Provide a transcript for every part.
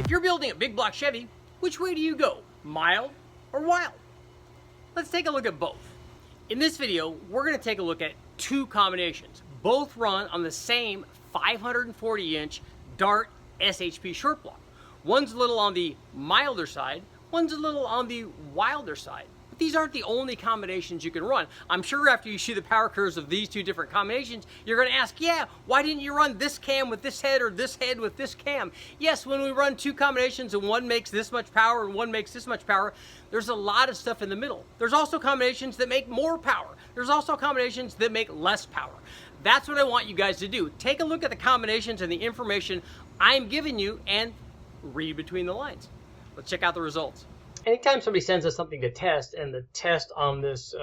If you're building a big block Chevy, which way do you go? Mild or wild? Let's take a look at both. In this video, we're going to take a look at two combinations. Both run on the same 540-inch Dart SHP short block. One's a little on the milder side, one's a little on the wilder side. But these aren't the only combinations you can run. I'm sure after you see the power curves of these two different combinations, you're going to ask, yeah, why didn't you run this cam with this head or this head with this cam? Yes, when we run two combinations and one makes this much power and one makes this much power, there's a lot of stuff in the middle. There's also combinations that make more power. There's also combinations that make less power. That's what I want you guys to do. Take a look at the combinations and the information I'm giving you and read between the lines. Let's check out the results. Anytime somebody sends us something to test, and the test on this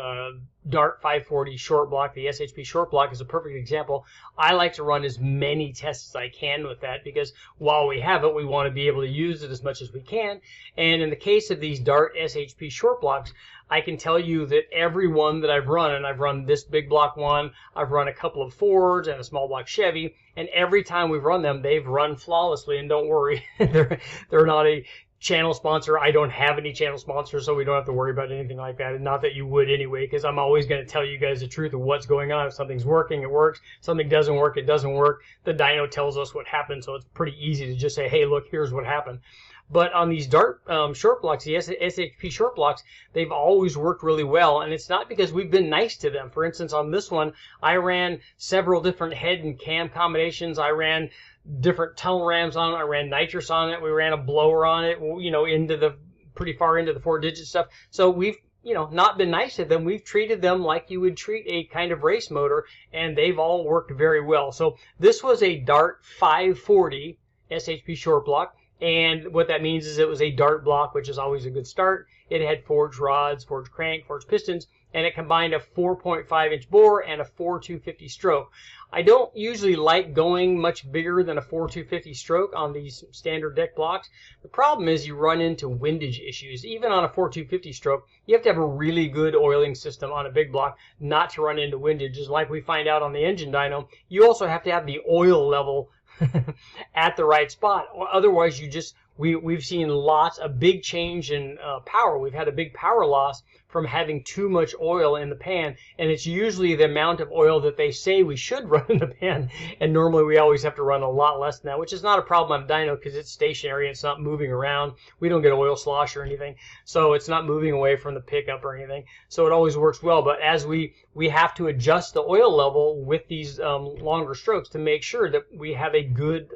Dart 540 short block, the SHP short block, is a perfect example. I like to run as many tests as I can with that because while we have it, we want to be able to use it as much as we can. And in the case of these Dart SHP short blocks, I can tell you that every one that I've run, and I've run this big block one, I've run a couple of Fords and a small block Chevy, and every time we've run them, they've run flawlessly. And don't worry, they're not a channel sponsor. I don't have any channel sponsors, so we don't have to worry about anything like that. And not that you would anyway, because I'm always going to tell you guys the truth of what's going on. If something's working, it works. Something doesn't work, it doesn't work. The dyno tells us what happened, so it's pretty easy to just say, hey, look, here's what happened. But on these Dart short blocks, the SHP short blocks, they've always worked really well, and it's not because we've been nice to them. For instance, on this one, I ran several different head and cam combinations. I ran different tunnel rams on it. I ran nitrous on it. We ran a blower on it, you know, into the pretty far into the 4-digit stuff. So we've, you know, not been nice to them. We've treated them like you would treat a kind of race motor, and they've all worked very well. So this was a Dart 540 SHP short block. And what that means is it was a Dart block, which is always a good start. It had forged rods, forged crank, forged pistons, and it combined a 4.5-inch bore and a 4.250 stroke. I don't usually like going much bigger than a 4.250 stroke on these standard deck blocks. The problem is you run into windage issues. Even on a 4.250 stroke, you have to have a really good oiling system on a big block not to run into windage. Just like we find out on the engine dyno, you also have to have the oil level at the right spot. Otherwise, we've seen a big change in power. We've had a big power loss from having too much oil in the pan, and it's usually the amount of oil that they say we should run in the pan, and normally we always have to run a lot less than that, which is not a problem on dyno because it's stationary, it's not moving around. We don't get oil slosh or anything, so it's not moving away from the pickup or anything, so it always works well. But as we have to adjust the oil level with these longer strokes to make sure that we have a good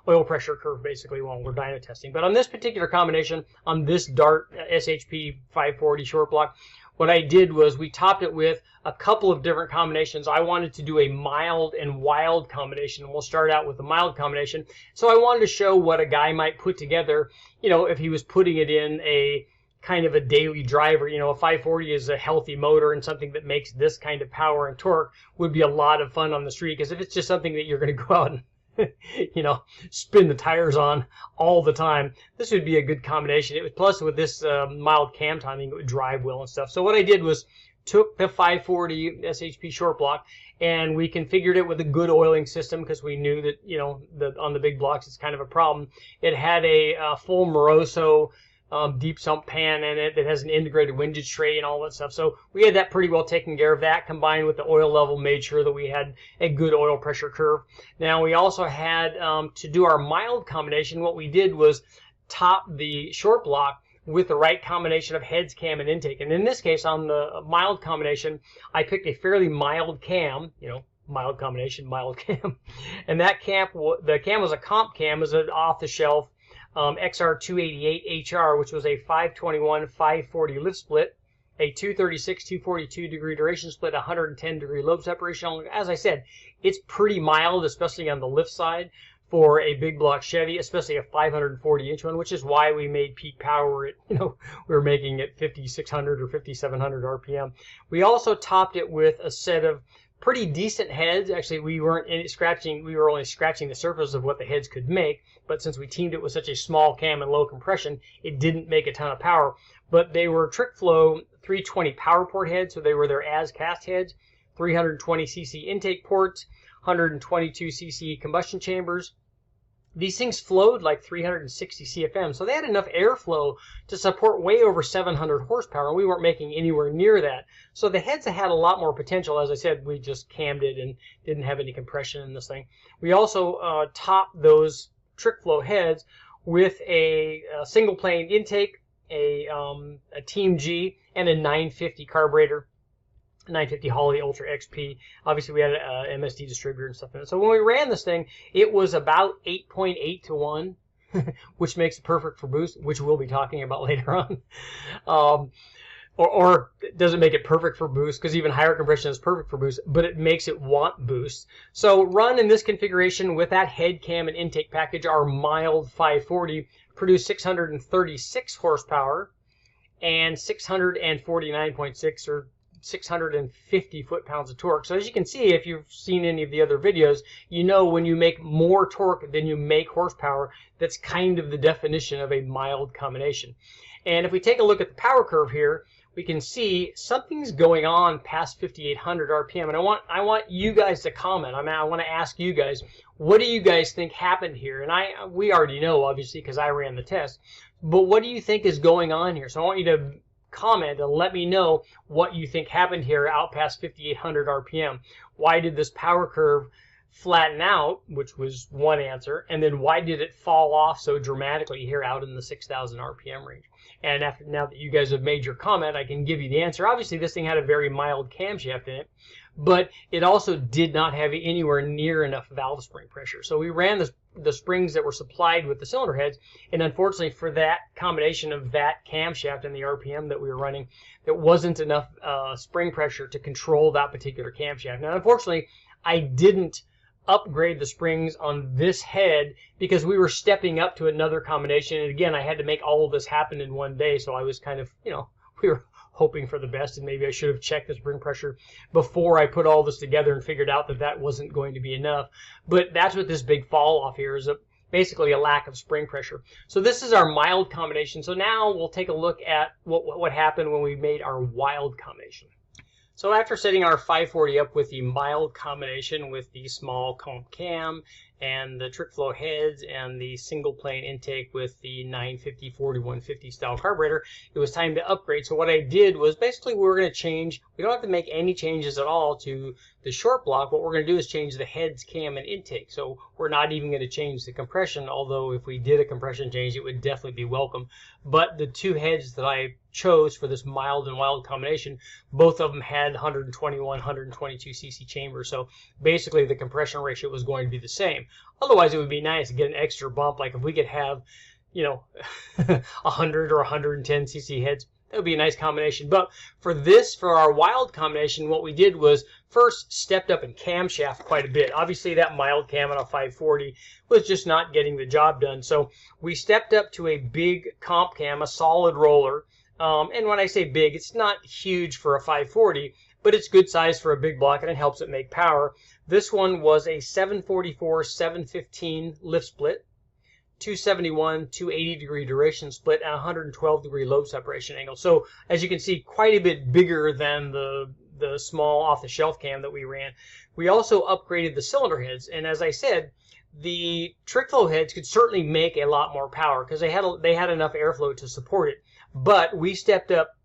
oil pressure curve basically when we're dyno testing. But on this particular combination, on this Dart SHP 540 short block, what I did was we topped it with a couple of different combinations. I wanted to do a mild and wild combination. We'll start out with the mild combination. So I wanted to show what a guy might put together, you know, if he was putting it in a kind of a daily driver. You know, a 540 is a healthy motor, and something that makes this kind of power and torque would be a lot of fun on the street. Because if it's just something that you're going to go out and you know, spin the tires on all the time, this would be a good combination. It was, plus with this mild cam timing, it would drive well and stuff. So what I did was took the 540 SHP short block, and we configured it with a good oiling system because we knew that, you know, on the big blocks it's kind of a problem. It had a full Moroso deep sump pan in it that has an integrated windage tray and all that stuff. So we had that pretty well taken care of. That combined with the oil level made sure that we had a good oil pressure curve. Now we also had to do our mild combination. What we did was top the short block with the right combination of heads, cam, and intake. And in this case, on the mild combination, I picked a fairly mild cam, you know, mild combination, mild cam. And that cam, the cam was a comp cam, was an off-the-shelf XR288HR, which was a 521 540 lift split, a 236 242 degree duration split, 110 degree lobe separation. As I said, it's pretty mild, especially on the lift side for a big block Chevy, especially a 540-inch one, which is why we made peak power at, you know, we were making it 5,600 or 5,700 RPM. We also topped it with a set of pretty decent heads. Actually, we were only scratching the surface of what the heads could make, but since we teamed it with such a small cam and low compression, it didn't make a ton of power. But they were trick flow 320 power port heads, so they were their as cast heads, 320cc intake ports, 122cc combustion chambers, these things flowed like 360 CFM, so they had enough airflow to support way over 700 horsepower, and we weren't making anywhere near that. So the heads had a lot more potential. As I said, we just cammed it and didn't have any compression in this thing. We also topped those trick flow heads with a single plane intake, a Team G, and a 950 carburetor. 950 Holley Ultra XP. Obviously, we had an MSD distributor and stuff in it. So when we ran this thing, it was about 8.8 to 1, which makes it perfect for boost, which we'll be talking about later on. Or doesn't make it perfect for boost, because even higher compression is perfect for boost, but it makes it want boost. So run in this configuration with that head cam and intake package, our mild 540 produced 636 horsepower and 649.6 or 650 foot-pounds of torque. So as you can see, if you've seen any of the other videos, you know when you make more torque than you make horsepower, that's kind of the definition of a mild combination. And if we take a look at the power curve here, we can see something's going on past 5,800 RPM. And I want you guys to comment. I want to ask you guys, what do you guys think happened here? And we already know, obviously, because I ran the test. But what do you think is going on here? So I want you to comment and let me know what you think happened here out past 5,800 RPM. Why did this power curve flatten out, which was one answer, and then why did it fall off so dramatically here out in the 6,000 RPM range? And now that you guys have made your comment, I can give you the answer. Obviously, this thing had a very mild camshaft in it, but it also did not have anywhere near enough valve spring pressure. So we ran the springs that were supplied with the cylinder heads, and unfortunately for that combination of that camshaft and the RPM that we were running, there wasn't enough spring pressure to control that particular camshaft. Now, unfortunately, I didn't upgrade the springs on this head because we were stepping up to another combination, and again, I had to make all of this happen in one day, so I was kind of, we were hoping for the best, and maybe I should have checked the spring pressure before I put all this together and figured out that that wasn't going to be enough. But that's what this big fall off here is, basically a lack of spring pressure. So this is our mild combination. So now we'll take a look at what happened when we made our wild combination. So after setting our 540 up with the mild combination with the small comp cam and the trick flow heads and the single plane intake with the 950 4150 style carburetor, it was time to upgrade. So what I did was basically we were going to change, we don't have to make any changes at all to the short block. What we're going to do is change the heads, cam, and intake. So we're not even going to change the compression, although if we did a compression change, it would definitely be welcome. But the two heads that I chose for this mild and wild combination, both of them had 121, 122 cc chambers. So basically the compression ratio was going to be the same. Otherwise, it would be nice to get an extra bump. Like if we could have, 100 or 110 cc heads, that would be a nice combination. But for our wild combination, what we did was first stepped up in camshaft quite a bit. Obviously, that mild cam on a 540 was just not getting the job done. So we stepped up to a big comp cam, a solid roller. And when I say big, it's not huge for a 540, but it's good size for a big block, and it helps it make power. This one was a 744 715 lift split, 271 280 degree duration split, and 112 degree lobe separation angle. So as you can see, quite a bit bigger than the small off-the-shelf cam that we ran. We also upgraded the cylinder heads, and as I said, the trick flow heads could certainly make a lot more power because they had enough airflow to support it. But we stepped up,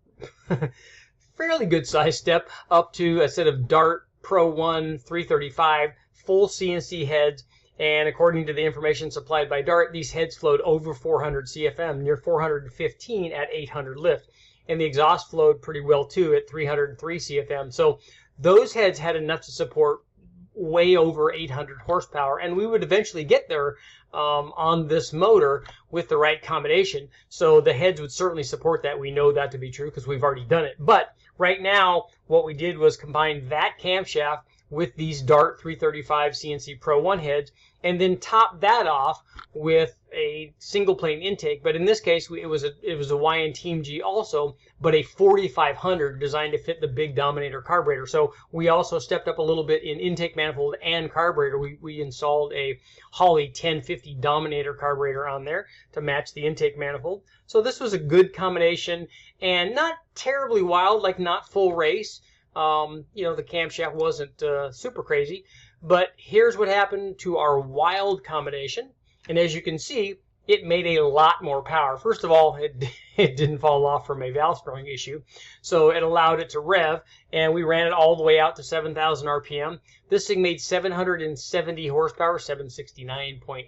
fairly good size step, up to a set of Dart Pro 1 335 full CNC heads. And according to the information supplied by Dart, these heads flowed over 400 CFM, near 415 at 800 lift. And the exhaust flowed pretty well too at 303 CFM. So those heads had enough to support way over 800 horsepower, and we would eventually get there on this motor with the right combination. So the heads would certainly support that. We know that to be true because we've already done it. But right now, what we did was combine that camshaft with these Dart 335 CNC Pro 1 heads, and then top that off with a single plane intake. But in this case, it was a YN Team G also, but a 4500 designed to fit the big Dominator carburetor. So we also stepped up a little bit in intake manifold and carburetor. We installed a Holley 1050 Dominator carburetor on there to match the intake manifold. So this was a good combination and not terribly wild, like not full race. The camshaft wasn't super crazy. But here's what happened to our wild combination. And as you can see, it made a lot more power. First of all, it didn't fall off from a valve sprung issue, so it allowed it to rev, and we ran it all the way out to 7,000 RPM. This thing made 770 horsepower, 769.8,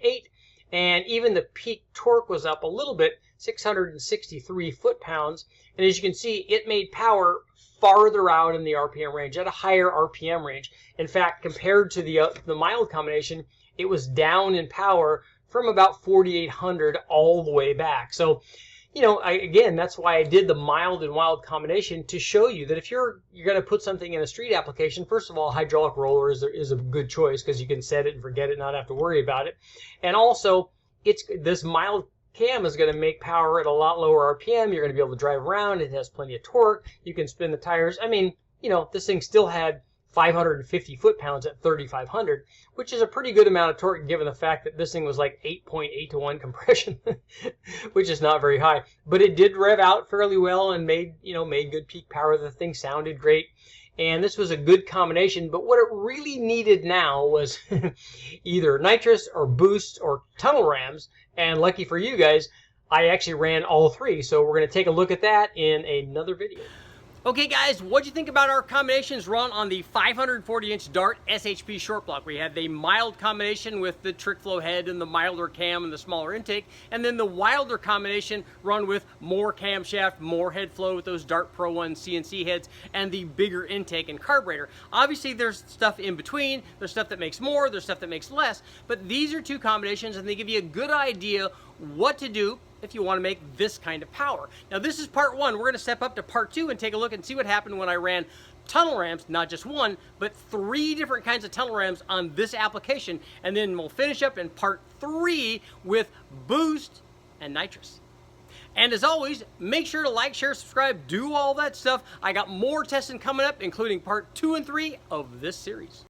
and even the peak torque was up a little bit, 663 foot-pounds. And as you can see, it made power farther out in the RPM range, at a higher RPM range. In fact, compared to the mild combination, it was down in power from about 4,800 all the way back. So, you know, again, that's why I did the mild and wild combination, to show you that if you're going to put something in a street application, first of all, hydraulic roller is a good choice, because you can set it and forget it, not have to worry about it. And also, this mild cam is going to make power at a lot lower RPM. You're going to be able to drive around. It has plenty of torque. You can spin the tires. I mean, you know, this thing still had 550 foot-pounds at 3,500, which is a pretty good amount of torque given the fact that this thing was like 8.8 to 1 compression, which is not very high. But it did rev out fairly well and made good peak power. The thing sounded great, and this was a good combination. But what it really needed now was either nitrous or boost or tunnel rams. And lucky for you guys, I actually ran all three. So we're going to take a look at that in another video. Okay guys, what'd you think about our combinations run on the 540-inch Dart SHP short block? We had the mild combination with the trick flow head and the milder cam and the smaller intake, and then the wilder combination run with more camshaft, more head flow with those DART-PRO 1 CNC heads, and the bigger intake and carburetor. Obviously there's stuff in between, there's stuff that makes more, there's stuff that makes less, but these are two combinations and they give you a good idea what to do if you want to make this kind of power. Now this is part one. We're going to step up to part two and take a look and see what happened when I ran tunnel rams, not just one, but 3 different kinds of tunnel rams on this application. And then we'll finish up in part 3 with boost and nitrous. And as always, make sure to like, share, subscribe, do all that stuff. I got more testing coming up, including part 2 and 3 of this series.